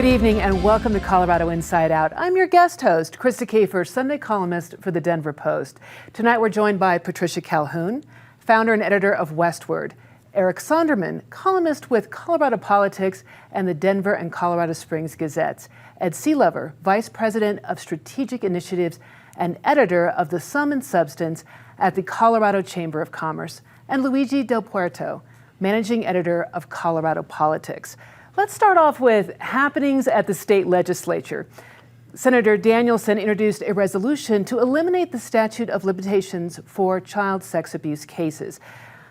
Good evening and welcome to Colorado Inside Out. I'm your guest host, Krista Kiefer, Sunday columnist for the Denver Post. Tonight we're joined by Patricia Calhoun, founder and editor of Westward, Eric Sonderman, columnist with Colorado Politics and the Denver and Colorado Springs Gazettes, Ed Seelover, vice president of strategic initiatives and editor of The Sum and Substance at the Colorado Chamber of Commerce, and Luigi Del Puerto, managing editor of Colorado Politics. Let's start off with happenings at the state legislature. Senator Danielson introduced a resolution to eliminate the statute of limitations for child sex abuse cases.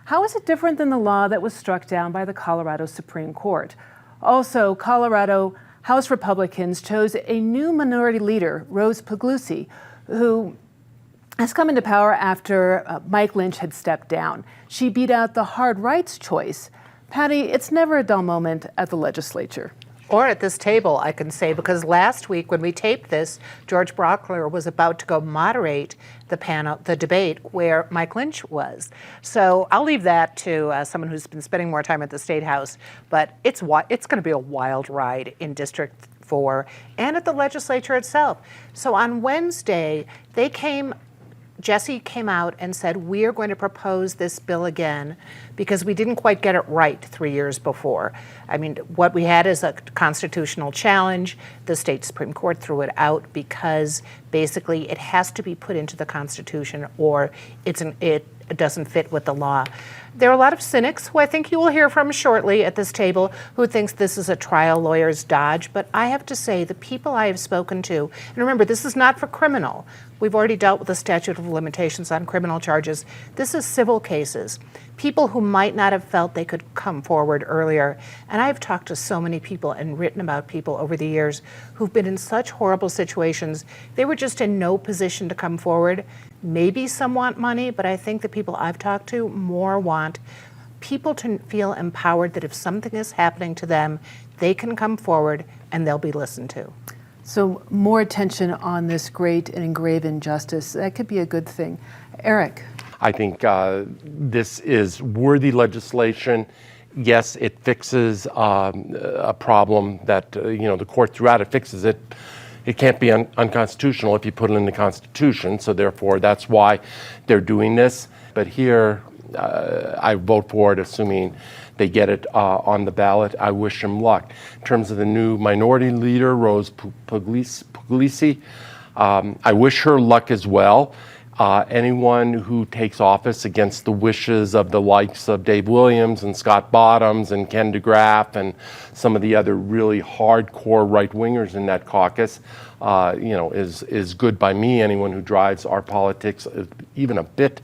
How is it different than the law that was struck down by the Colorado Supreme Court? Also, Colorado House Republicans chose a new minority leader, Rose Puglisi, who has come into power after Mike Lynch had stepped down. She beat out the hard rights choice. Patty, it's never a dull moment at the legislature. Or at this table, I can say, because last week when we taped this, George Brockler was about to go moderate the debate where Mike Lynch was. So I'll leave that to someone who's been spending more time at the State House. But it's going to be a wild ride in District 4 and at the legislature itself. So on Wednesday, Jesse came out and said, we are going to propose this bill again because we didn't quite get it right 3 years before. I mean, what we had is a constitutional challenge. The state Supreme Court threw it out because basically it has to be put into the Constitution or it doesn't fit with the law. There are a lot of cynics who I think you will hear from shortly at this table who thinks this is a trial lawyer's dodge, but I have to say the people I have spoken to, and remember, this is not for criminal. We've already dealt with the statute of limitations on criminal charges. This is civil cases. People who might not have felt they could come forward earlier. And I've talked to so many people and written about people over the years who've been in such horrible situations. They were just in no position to come forward. Maybe some want money, but I think the people I've talked to more want people to feel empowered that if something is happening to them, they can come forward and they'll be listened to. So more attention on this great and grave injustice, that could be a good thing. Eric. I think this is worthy legislation. Yes, it fixes a problem that the court threw out. It fixes it. It can't be unconstitutional if you put it in the Constitution. So therefore, that's why they're doing this. But here, I vote for it, assuming they get it on the ballot. I wish them luck. In terms of the new minority leader, Rose Puglisi, I wish her luck as well. Anyone who takes office against the wishes of the likes of Dave Williams and Scott Bottoms and Ken DeGraff and some of the other really hardcore right-wingers in that caucus, is good by me. Anyone who drives our politics even a bit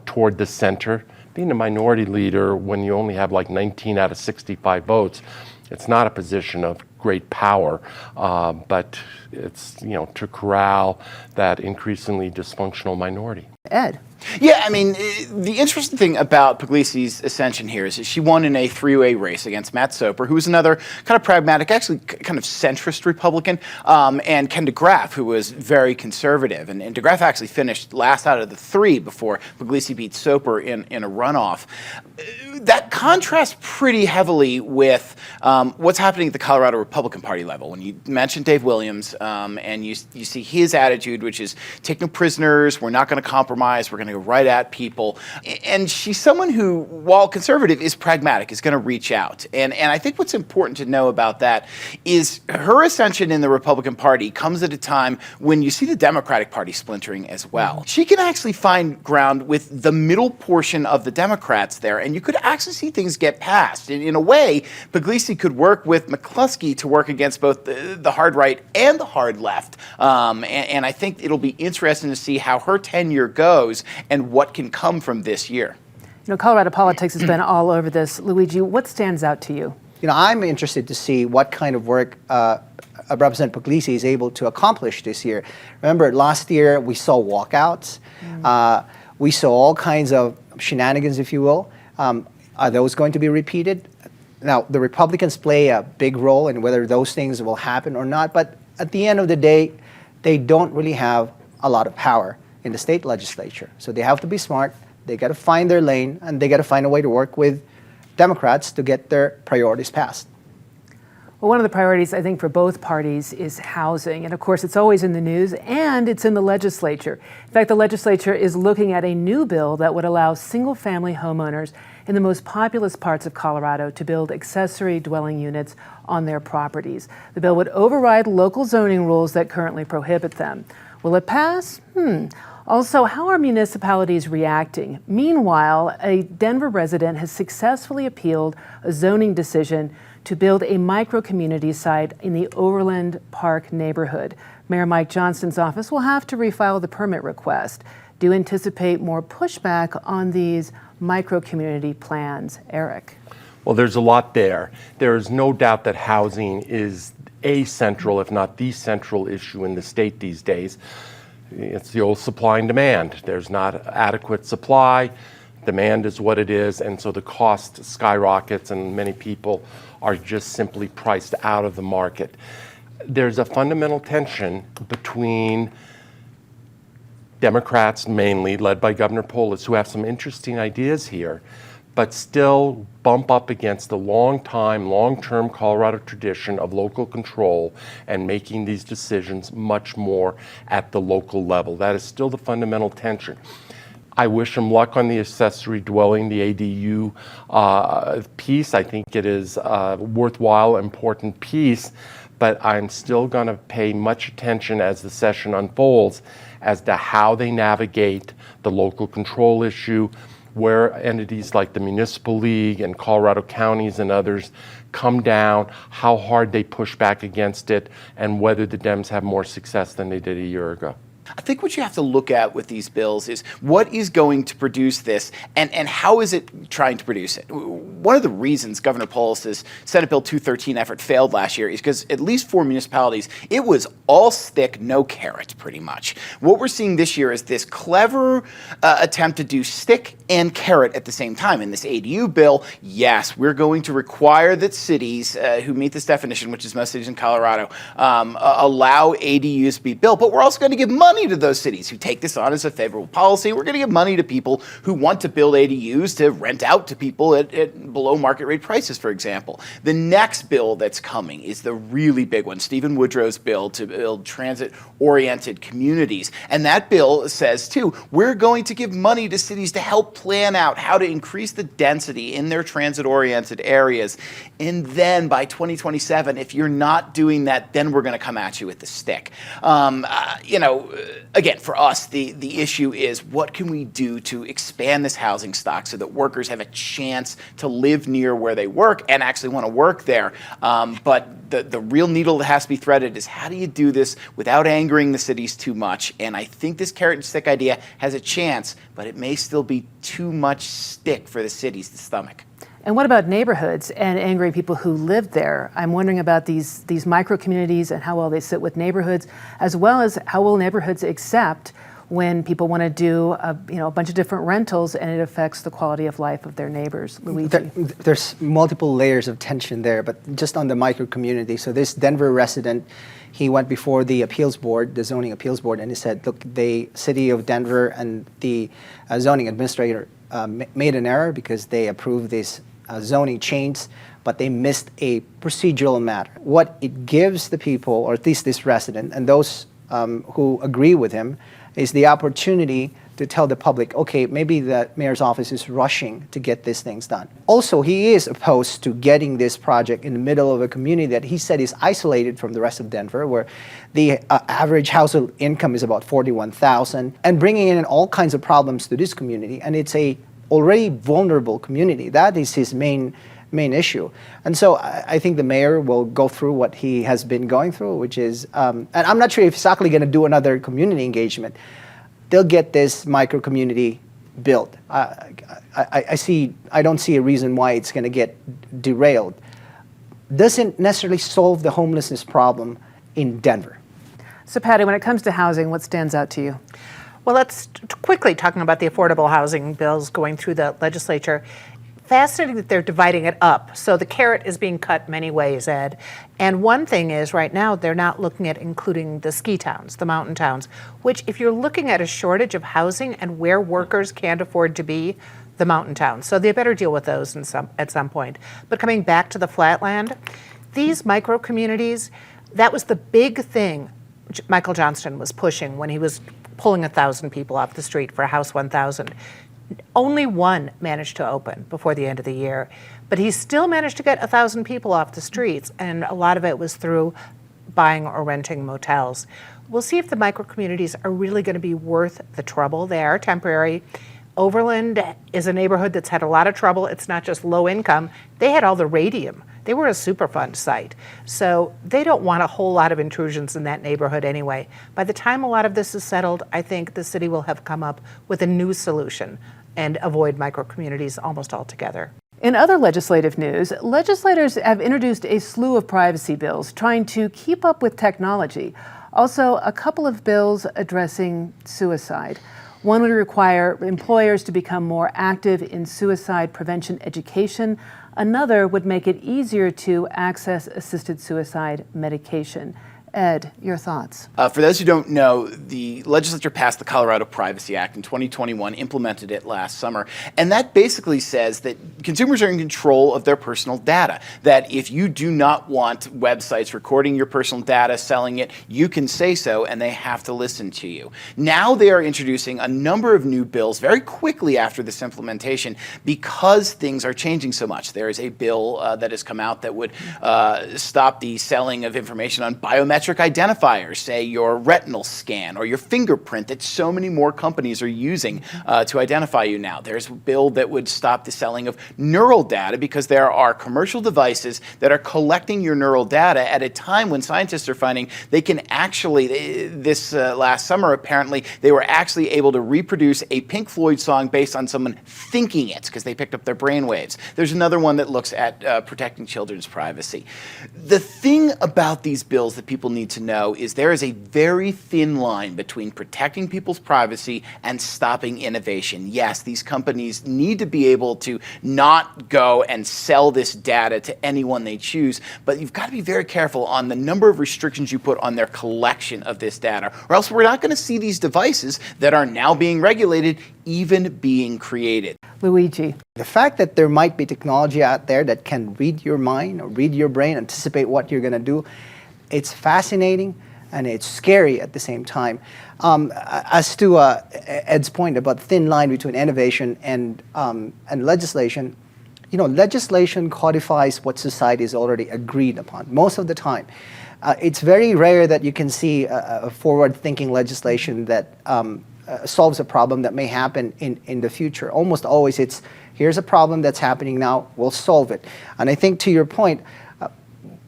toward the center. Being a minority leader when you only have like 19 out of 65 votes, it's not a position of great power, but it's, to corral that increasingly dysfunctional minority. Ed. Yeah, I mean, the interesting thing about Puglisi's ascension here is that she won in a three-way race against Matt Soper, who was another kind of pragmatic, actually kind of centrist Republican, and Ken DeGraff, who was very conservative. And DeGraff actually finished last out of the three before Puglisi beat Soper in a runoff. That contrasts pretty heavily with what's happening at the Colorado Republican Party level. When you mentioned Dave Williams, and you see his attitude, which is take no prisoners, we're not going to compromise, we're going to go right at people. And she's someone who, while conservative, is pragmatic, is going to reach out. And I think what's important to know about that is her ascension in the Republican Party comes at a time when you see the Democratic Party splintering as well. She can actually find ground with the middle portion of the Democrats there, and you could actually see things get passed. In a way, Puglisi could work with McCluskey to work against both the hard right and the hard left. And I think it'll be interesting to see how her tenure goes and what can come from this year. Colorado politics has been all over this. Luigi, what stands out to you? I'm interested to see what kind of work Representative Puglisi is able to accomplish this year. Remember, last year we saw walkouts. We saw all kinds of shenanigans, if you will. Are those going to be repeated? Now, the Republicans play a big role in whether those things will happen or not, but at the end of the day, they don't really have a lot of power in the state legislature. So they have to be smart, they got to find their lane, and they got to find a way to work with Democrats to get their priorities passed. Well, one of the priorities, I think, for both parties is housing. And of course, it's always in the news and it's in the legislature. In fact, the legislature is looking at a new bill that would allow single-family homeowners in the most populous parts of Colorado to build accessory dwelling units on their properties. The bill would override local zoning rules that currently prohibit them. Will it pass? Also, how are municipalities reacting? Meanwhile, a Denver resident has successfully appealed a zoning decision to build a micro-community site in the Overland Park neighborhood. Mayor Mike Johnston's office will have to refile the permit request. Do you anticipate more pushback on these micro-community plans? Eric. Well, there's a lot there. There is no doubt that housing is a central, if not the central issue in the state these days. It's the old supply and demand. There's not adequate supply. Demand is what it is, and so the cost skyrockets, and many people are just simply priced out of the market. There's a fundamental tension between Democrats, mainly led by Governor Polis, who have some interesting ideas here, but still bump up against the long-term Colorado tradition of local control and making these decisions much more at the local level. That is still the fundamental tension. I wish them luck on the accessory dwelling, the ADU piece. I think it is a worthwhile, important piece, but I'm still going to pay much attention as the session unfolds as to how they navigate the local control issue, where entities like the Municipal League and Colorado counties and others come down, how hard they push back against it, and whether the Dems have more success than they did a year ago. I think what you have to look at with these bills is what is going to produce this and how is it trying to produce it. One of the reasons Governor Polis's Senate Bill 213 effort failed last year is because at least for municipalities, it was all stick, no carrot, pretty much. What we're seeing this year is this clever attempt to do stick and carrot at the same time. In this ADU bill, yes, we're going to require that cities who meet this definition, which is most cities in Colorado, allow ADUs to be built, but we're also going to give money to those cities who take this on as a favorable policy. We're going to give money to people who want to build ADUs to rent out to people at below market rate prices, for example. The next bill that's coming is the really big one, Stephen Woodrow's bill to build transit-oriented communities. And that bill says, too, we're going to give money to cities to help plan out how to increase the density in their transit-oriented areas. And then by 2027, if you're not doing that, then we're going to come at you with the stick. Again, for us, the issue is what can we do to expand this housing stock so that workers have a chance to live near where they work and actually want to work there. But the real needle that has to be threaded is how do you do this without angering the cities too much? And I think this carrot and stick idea has a chance, but it may still be too much stick for the cities to stomach. And what about neighborhoods and angry people who live there? I'm wondering about these micro-communities and how well they sit with neighborhoods, as well as how will neighborhoods accept when people want to do a bunch of different rentals and it affects the quality of life of their neighbors. Luigi. There's multiple layers of tension there, but just on the micro-community. So this Denver resident, he went before the appeals board, the zoning appeals board, and he said, look, the city of Denver and the zoning administrator made an error because they approved this zoning change, but they missed a procedural matter. What it gives the people, or at least this resident, and those who agree with him, is the opportunity to tell the public, okay, maybe the mayor's office is rushing to get these things done. Also, he is opposed to getting this project in the middle of a community that he said is isolated from the rest of Denver, where the average household income is about $41,000, and bringing in all kinds of problems to this community, and it's a already vulnerable community. That is his main issue. And so I think the mayor will go through what he has been going through, which is, and I'm not sure if he's actually going to do another community engagement. They'll get this micro-community built. I don't see a reason why it's going to get derailed. Doesn't necessarily solve the homelessness problem in Denver. So Patty, when it comes to housing, what stands out to you? Well, let's quickly talking about the affordable housing bills going through the legislature. Fascinating that they're dividing it up. So the carrot is being cut many ways, Ed. And one thing is right now they're not looking at including the ski towns, the mountain towns, which if you're looking at a shortage of housing and where workers can't afford to be, the mountain towns. So they better deal with those at some point. But coming back to the flatland, these micro communities, that was the big thing Michael Johnston was pushing when he was pulling 1,000 people off the street for House 1000. Only one managed to open before the end of the year, but he still managed to get 1,000 people off the streets, and a lot of it was through buying or renting motels. We'll see if the micro communities are really going to be worth the trouble. They are temporary. Overland is a neighborhood that's had a lot of trouble. It's not just low income. They had all the radium. They were a Superfund site. So they don't want a whole lot of intrusions in that neighborhood anyway. By the time a lot of this is settled, I think the city will have come up with a new solution and avoid micro-communities almost altogether. In other legislative news, legislators have introduced a slew of privacy bills trying to keep up with technology. Also, a couple of bills addressing suicide. One would require employers to become more active in suicide prevention education. Another would make it easier to access assisted suicide medication. Ed, your thoughts? For those who don't know, the legislature passed the Colorado Privacy Act in 2021, implemented it last summer, and that basically says that consumers are in control of their personal data, that if you do not want websites recording your personal data, selling it, you can say so, and they have to listen to you. Now they are introducing a number of new bills very quickly after this implementation because things are changing so much. There is a bill that has come out that would stop the selling of information on biometric identifiers, say your retinal scan or your fingerprint that so many more companies are using to identify you now. There's a bill that would stop the selling of neural data because there are commercial devices that are collecting your neural data at a time when scientists are finding they can actually, this last summer apparently, they were actually able to reproduce a Pink Floyd song based on someone thinking it because they picked up their brain waves. There's another one that looks at protecting children's privacy. The thing about these bills that people need to know is there is a very thin line between protecting people's privacy and stopping innovation. Yes, these companies need to be able to not go and sell this data to anyone they choose, but you've got to be very careful on the number of restrictions you put on their collection of this data, or else we're not going to see these devices that are now being regulated even being created. Luigi. The fact that there might be technology out there that can read your mind or read your brain, anticipate what you're going to do, it's fascinating and it's scary at the same time. As to Ed's point about thin line between innovation and legislation, you know, legislation codifies what society has already agreed upon most of the time. It's very rare that you can see a forward-thinking legislation that solves a problem that may happen in the future. Almost always it's, here's a problem that's happening now, we'll solve it. And I think to your point,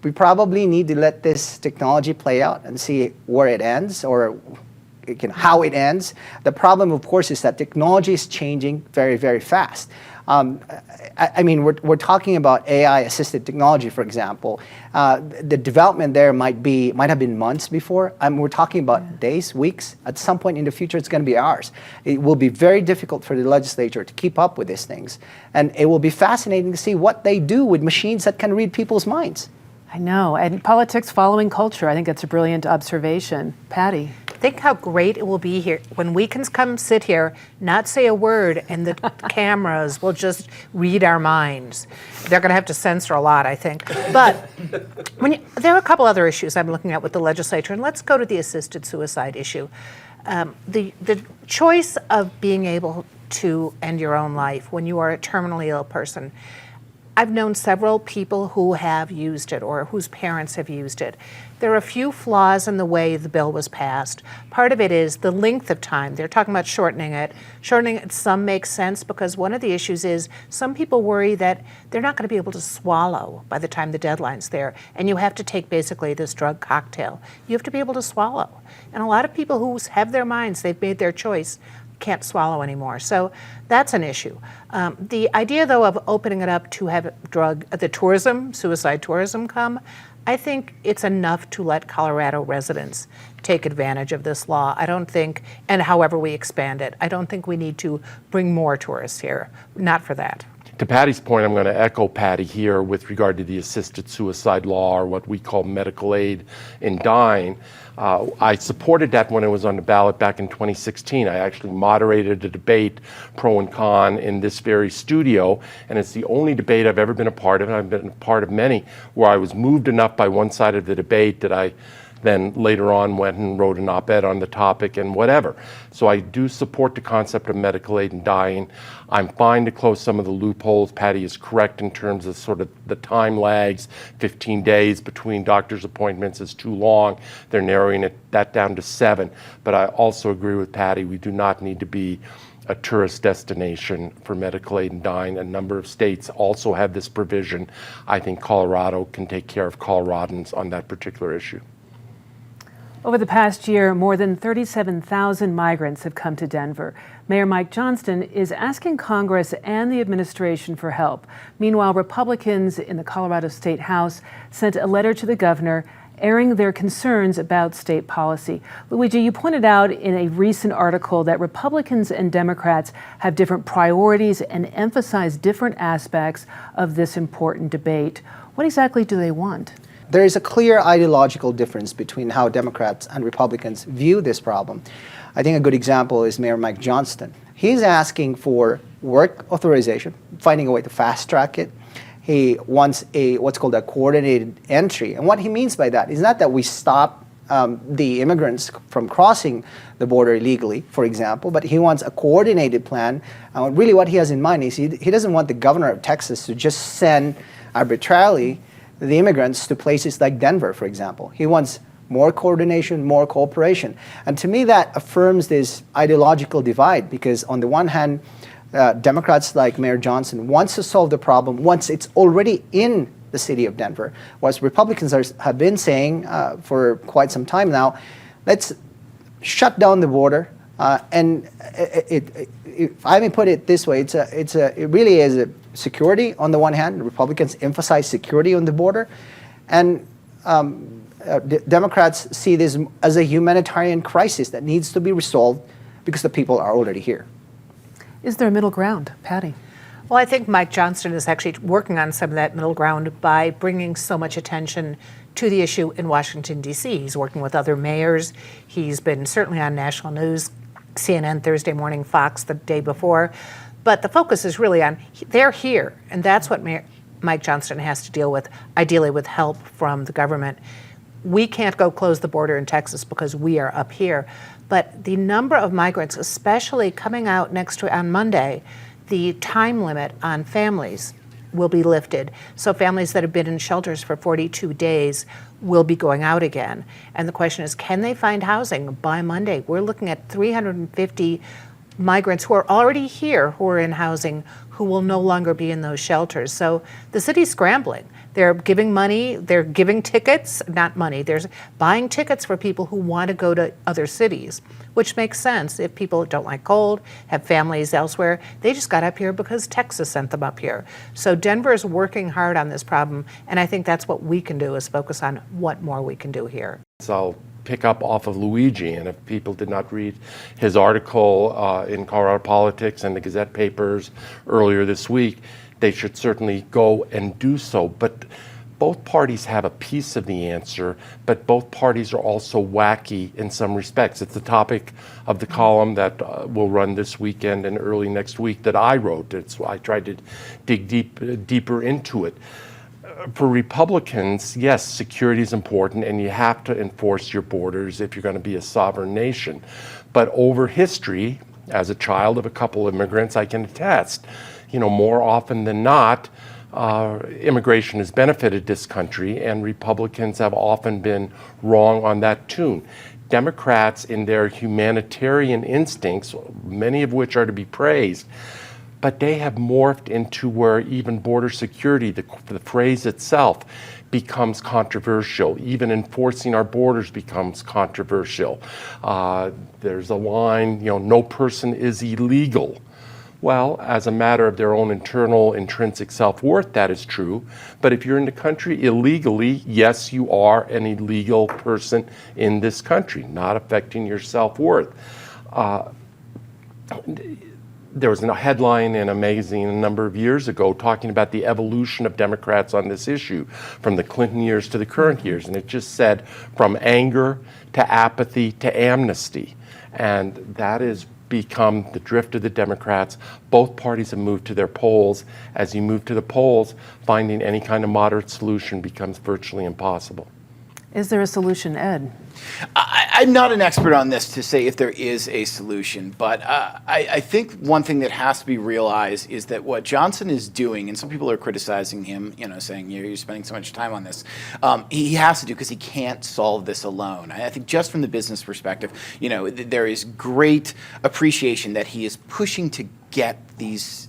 we probably need to let this technology play out and see where it ends or how it ends. The problem, of course, is that technology is changing very, very fast. I mean, we're talking about AI-assisted technology, for example. The development there might have been months before. We're talking about days, weeks. At some point in the future, it's going to be ours. It will be very difficult for the legislature to keep up with these things. And it will be fascinating to see what they do with machines that can read people's minds. I know, and politics following culture. I think that's a brilliant observation. Patty. Think how great it will be here when we can come sit here, not say a word, and the cameras will just read our minds. They're going to have to censor a lot, I think. But there are a couple other issues I'm looking at with the legislature, and let's go to the assisted suicide issue. The choice of being able to end your own life when you are a terminally ill person. I've known several people who have used it or whose parents have used it. There are a few flaws in the way the bill was passed. Part of it is the length of time. They're talking about shortening it. Shortening it some makes sense because one of the issues is some people worry that they're not going to be able to swallow by the time the deadline's there. And you have to take basically this drug cocktail. You have to be able to swallow. And a lot of people who have their minds, they've made their choice, can't swallow anymore. So that's an issue. The idea, though, of opening it up to have the tourism, suicide tourism come, I think it's enough to let Colorado residents take advantage of this law. I don't think, and however we expand it, I don't think we need to bring more tourists here. Not for that. To Patty's point, I'm going to echo Patty here with regard to the assisted suicide law, or what we call medical aid in dying. I supported that when it was on the ballot back in 2016. I actually moderated a debate, pro and con, in this very studio, and it's the only debate I've ever been a part of, and I've been a part of many, where I was moved enough by one side of the debate that I then later on went and wrote an op-ed on the topic and whatever. So I do support the concept of medical aid in dying. I'm fine to close some of the loopholes. Patty is correct in terms of sort of the time lags. 15 days between doctor's appointments is too long. They're narrowing that down to 7. But I also agree with Patty, we do not need to be a tourist destination for medical aid in dying. A number of states also have this provision. I think Colorado can take care of Coloradans on that particular issue. Over the past year, more than 37,000 migrants have come to Denver. Mayor Mike Johnston is asking Congress and the administration for help. Meanwhile, Republicans in the Colorado State House sent a letter to the governor airing their concerns about state policy. Luigi, you pointed out in a recent article that Republicans and Democrats have different priorities and emphasize different aspects of this important debate. What exactly do they want? There is a clear ideological difference between how Democrats and Republicans view this problem. I think a good example is Mayor Mike Johnston. He's asking for work authorization, finding a way to fast track it. He wants what's called a coordinated entry. And what he means by that is not that we stop the immigrants from crossing the border illegally, for example, but he wants a coordinated plan. Really what he has in mind is he doesn't want the governor of Texas to just send arbitrarily the immigrants to places like Denver, for example. He wants more coordination, more cooperation. And to me, that affirms this ideological divide, because on the one hand, Democrats like Mayor Johnston wants to solve the problem once it's already in the city of Denver, whereas Republicans have been saying for quite some time now, let's shut down the border. And if I may put it this way, it really is a security on the one hand. Republicans emphasize security on the border, and Democrats see this as a humanitarian crisis that needs to be resolved because the people are already here. Is there a middle ground, Patty? Well, I think Mike Johnston is actually working on some of that middle ground by bringing so much attention to the issue in Washington, D.C. He's working with other mayors. He's been certainly on national news, CNN Thursday morning, Fox the day before. But the focus is really on, they're here, and that's what Mike Johnston has to deal with, ideally with help from the government. We can't go close the border in Texas because we are up here. But the number of migrants, especially coming out on Monday, the time limit on families will be lifted. So families that have been in shelters for 42 days will be going out again. And the question is, can they find housing by Monday? We're looking at 350 migrants who are already here, who are in housing, who will no longer be in those shelters. So the city's scrambling. They're giving money, they're giving tickets, not money, they're buying tickets for people who want to go to other cities, which makes sense. If people don't like cold, have families elsewhere, they just got up here because Texas sent them up here. So Denver is working hard on this problem, and I think that's what we can do, is focus on what more we can do here. So I'll pick up off of Luigi, and if people did not read his article in Colorado Politics and the Gazette papers earlier this week, they should certainly go and do so. But both parties have a piece of the answer, but both parties are also wacky in some respects. It's the topic of the column that will run this weekend and early next week that I wrote. I tried to dig deeper into it. For Republicans, yes, security is important, and you have to enforce your borders if you're going to be a sovereign nation. But over history, as a child of a couple of immigrants, I can attest, more often than not, immigration has benefited this country, and Republicans have often been wrong on that tune. Democrats, in their humanitarian instincts, many of which are to be praised, but they have morphed into where even border security, the phrase itself, becomes controversial. Even enforcing our borders becomes controversial. There's a line, no person is illegal. Well, as a matter of their own internal intrinsic self-worth, that is true. But if you're in the country illegally, yes, you are an illegal person in this country, not affecting your self-worth. There was a headline in a magazine a number of years ago talking about the evolution of Democrats on this issue from the Clinton years to the current years. And it just said from anger to apathy to amnesty. And that has become the drift of the Democrats. Both parties have moved to their polls. As you move to the polls, finding any kind of moderate solution becomes virtually impossible. Is there a solution, Ed? I'm not an expert on this to say if there is a solution, but I think one thing that has to be realized is that what Johnson is doing, and some people are criticizing him, saying you're spending so much time on this, he has to do because he can't solve this alone. I think just from the business perspective, there is great appreciation that he is pushing to get these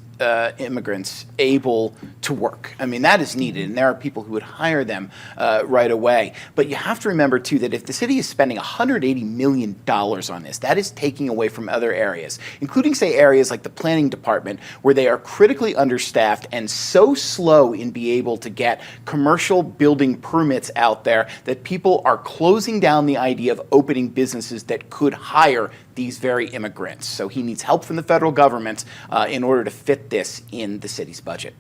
immigrants able to work. I mean, that is needed, and there are people who would hire them right away. But you have to remember, too, that if the city is spending $180 million on this, that is taking away from other areas, including, say, areas like the planning department, where they are critically understaffed and so slow in being able to get commercial building permits out there that people are closing down the idea of opening businesses that could hire these very immigrants. So he needs help from the federal government in order to fit this in the city's budget.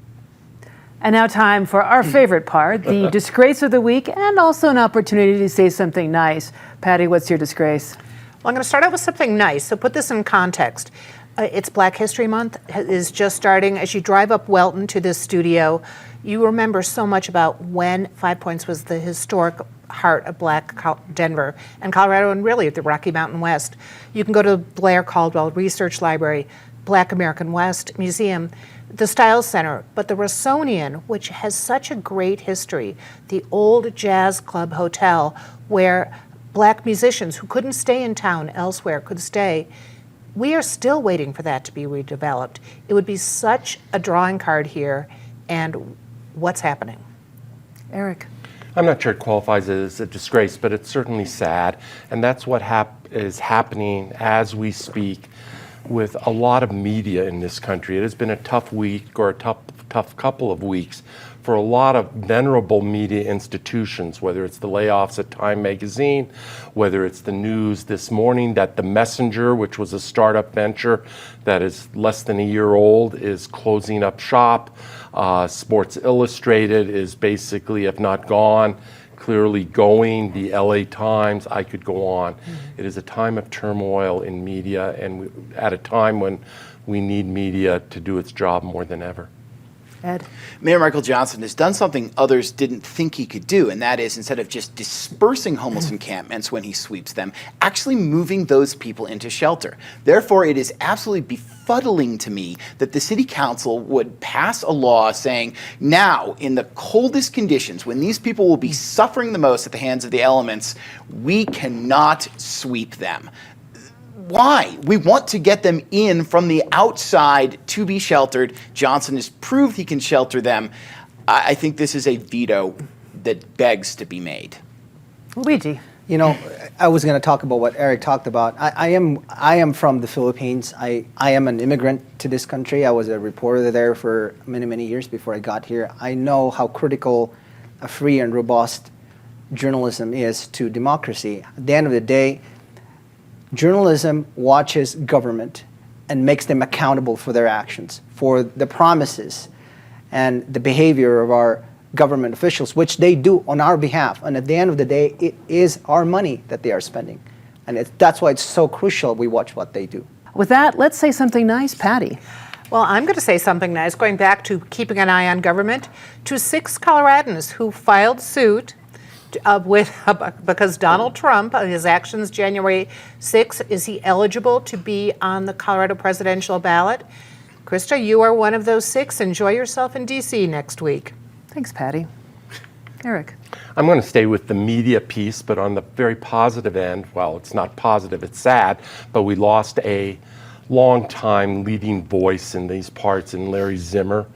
And now time for our favorite part, the disgrace of the week, and also an opportunity to say something nice. Patty, what's your disgrace? Well, I'm going to start out with something nice. So put this in context. It's Black History Month is just starting. As you drive up Welton to this studio, you remember so much about when Five Points was the historic heart of Black Denver and Colorado, and really the Rocky Mountain West. You can go to Blair Caldwell Research Library, Black American West Museum, the Stiles Center, but the Rossonian, which has such a great history, the old Jazz Club Hotel, where Black musicians who couldn't stay in town elsewhere could stay. We are still waiting for that to be redeveloped. It would be such a drawing card here, and what's happening? Eric. I'm not sure it qualifies as a disgrace, but it's certainly sad. And that's what is happening as we speak with a lot of media in this country. It has been a tough week or a tough couple of weeks for a lot of venerable media institutions, whether it's the layoffs at Time Magazine, whether it's the news this morning that The Messenger, which was a startup venture that is less than a year old, is closing up shop. Sports Illustrated is basically, if not gone, clearly going. The LA Times, I could go on. It is a time of turmoil in media, and at a time when we need media to do its job more than ever. Ed. Mayor Mike Johnston has done something others didn't think he could do, and that is, instead of just dispersing homeless encampments when he sweeps them, actually moving those people into shelter. Therefore, it is absolutely befuddling to me that the city council would pass a law saying, now, in the coldest conditions, when these people will be suffering the most at the hands of the elements, we cannot sweep them. Why? We want to get them in from the outside to be sheltered. Johnson has proved he can shelter them. I think this is a veto that begs to be made. Luigi. I was going to talk about what Eric talked about. I am from the Philippines. I am an immigrant to this country. I was a reporter there for many, many years before I got here. I know how critical a free and robust journalism is to democracy. At the end of the day, journalism watches government and makes them accountable for their actions, for the promises and the behavior of our government officials, which they do on our behalf. And at the end of the day, it is our money that they are spending. And that's why it's so crucial we watch what they do. With that, let's say something nice, Patty. Well, I'm going to say something nice, going back to keeping an eye on government, to 6 Coloradans who filed suit because Donald Trump, his actions January 6th, is he eligible to be on the Colorado presidential ballot? Krista, you are one of those 6. Enjoy yourself in D.C. next week. Thanks, Patty. Eric. I'm going to stay with the media piece, but on the very positive end, well, it's not positive, it's sad, but we lost a long-time leading voice in these parts in Larry Zimmer.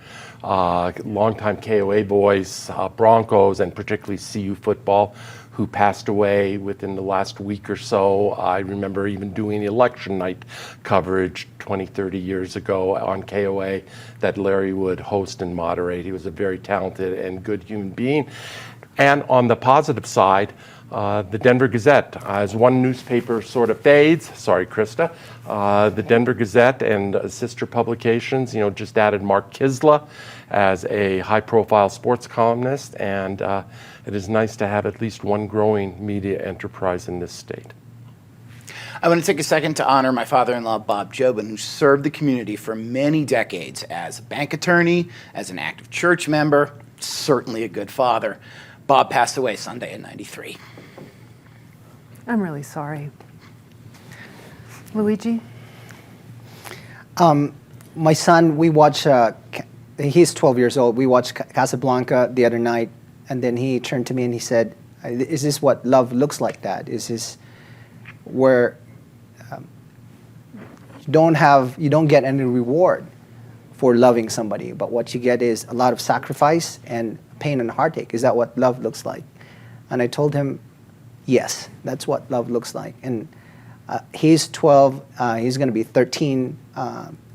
Longtime KOA voice, Broncos, and particularly CU football, who passed away within the last week or so. I remember even doing election night coverage 20, 30 years ago on KOA that Larry would host and moderate. He was a very talented and good human being. And on the positive side, The Denver Gazette, as one newspaper sort of fades, sorry, Krista, the Denver Gazette and sister publications, just added Mark Kisla as a high-profile sports columnist, and it is nice to have at least one growing media enterprise in this state. I want to take a second to honor my father-in-law, Bob Jobin, who served the community for many decades as a bank attorney, as an active church member, certainly a good father. Bob passed away Sunday at 93. I'm really sorry. Luigi? My son, we watch, he's 12 years old. We watched Casablanca the other night, and then he turned to me and he said, is this what love looks like, Dad? Is this where you don't get any reward for loving somebody, but what you get is a lot of sacrifice and pain and heartache? Is that what love looks like? And I told him, yes, that's what love looks like. And he's 12, he's going to be 13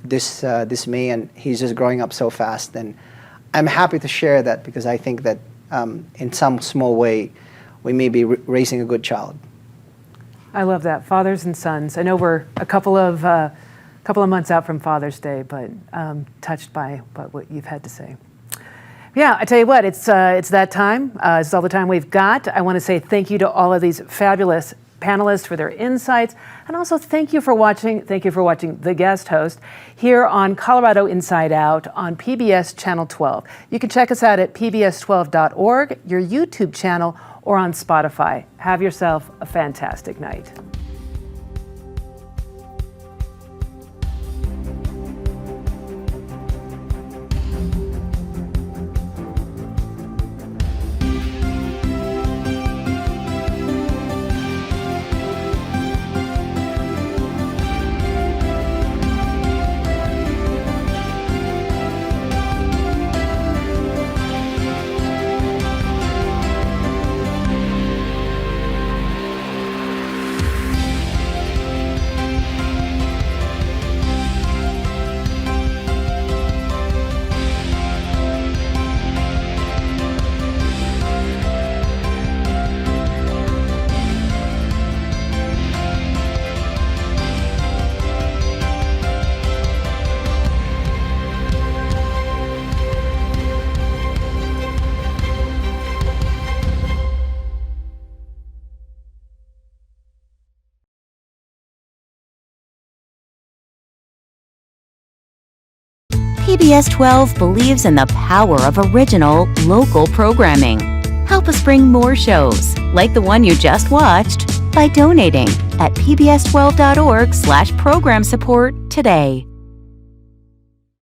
this May, and he's just growing up so fast. And I'm happy to share that because I think that in some small way, we may be raising a good child. I love that. Fathers and sons. I know we're a couple of months out from Father's Day, but touched by what you've had to say. Yeah, I tell you what, it's that time. It's all the time we've got. I want to say thank you to all of these fabulous panelists for their insights, and also thank you for watching. Thank you for watching The Guest Host here on Colorado Inside Out on PBS Channel 12. You can check us out at pbs12.org, your YouTube channel, or on Spotify. Have yourself a fantastic night. PBS 12 believes in the power of original, local programming. Help us bring more shows, like the one you just watched, by donating at pbs12.org/program support today.